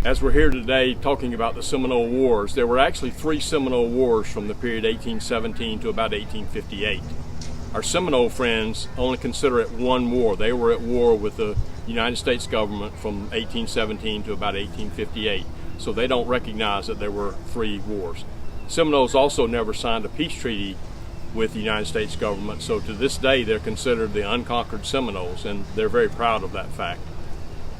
As we're here today talking about the Seminole Wars, there were actually 3 Seminole Wars from the period 1817 to about 1858. Our Seminole friends only consider it one war. They were at war with the United States government from 1817 to about 1858, so they don't recognize that there were 3 wars. Seminoles also never signed a peace treaty with the United States government, so to this day they're considered the unconquered Seminoles, and they're very proud of that fact.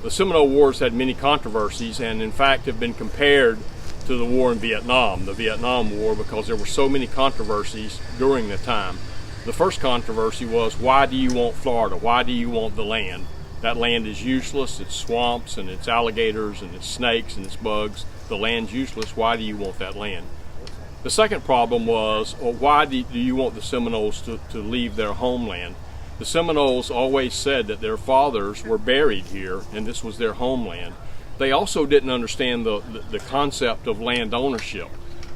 The Seminole Wars had many controversies and in fact have been compared to the war in Vietnam, the Vietnam War, because there were so many controversies during the time. The first controversy was, why do you want Florida? Why do you want the land? That land is useless, it's swamps and it's alligators and it's snakes and it's bugs. The land's useless, why do you want that land? The second problem was, well, why do you want the Seminoles to leave their homeland? The Seminoles always said that their fathers were buried here and this was their homeland. They also didn't understand the concept of land ownership.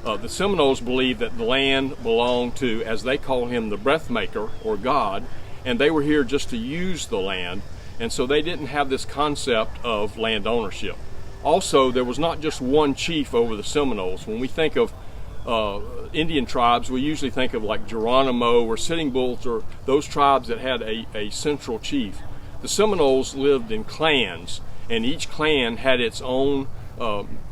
The Seminoles believed that the land belonged to, as they call him, the breath maker or God, and they were here just to use the land, and so they didn't have this concept of land ownership. Also, there was not just one chief over the Seminoles. When we think of Indian tribes, we usually think of like Geronimo or Sitting Bulls or those tribes that had a central chief. The Seminoles lived in clans, and each clan had its own,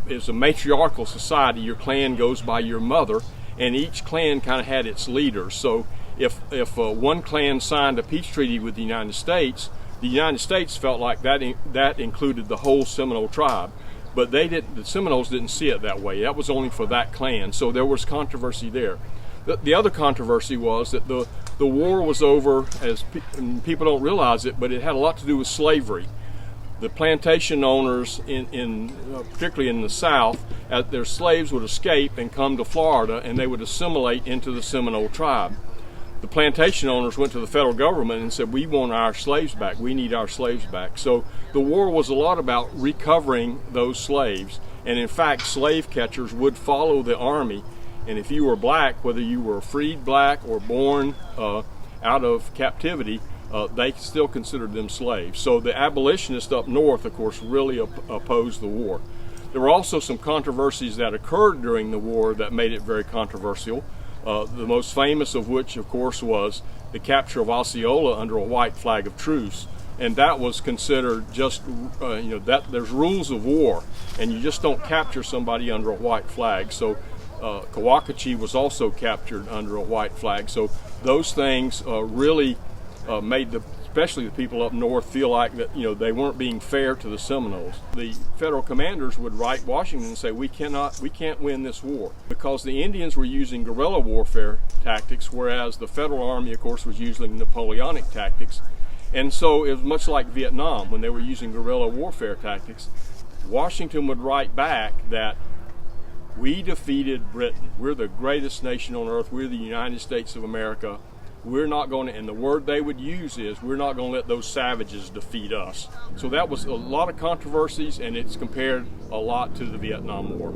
it's a matriarchal society. Your clan goes by your mother, and each clan kind of had its leaders. So if one clan signed a peace treaty with the United States felt like that included the whole Seminole tribe. But the Seminoles didn't see it that way. That was only for that clan, so there was controversy there. The other controversy was that the war was over, people don't realize it, but it had a lot to do with slavery. The plantation owners, particularly in the South, their slaves would escape and come to Florida, and they would assimilate into the Seminole tribe. The plantation owners went to the federal government and said, we want our slaves back, we need our slaves back. So the war was a lot about recovering those slaves, and in fact slave catchers would follow the army, and if you were black, whether you were freed black or born out of captivity, they still considered them slaves. So the abolitionists up north, of course, really opposed the war. There were also some controversies that occurred during the war that made it very controversial. The most famous of which, of course, was the capture of Osceola under a white flag of truce, and that was considered just, that there's rules of war, and you just don't capture somebody under a white flag. So Cowacochee was captured under a white flag. So those things really made especially the people up north feel like that they weren't being fair to the Seminoles. The federal commanders would write Washington and say, we can't win this war, because the Indians were using guerrilla warfare tactics, whereas the federal army, of course, was using Napoleonic tactics. And so it was much like Vietnam when they were using guerrilla warfare tactics. Washington would write back that we defeated Britain. We're the greatest nation on earth. We're the United States of America. We're not going to, and the word they would use is, we're not going to let those savages defeat us. So that was a lot of controversies, and it's compared a lot to the Vietnam War.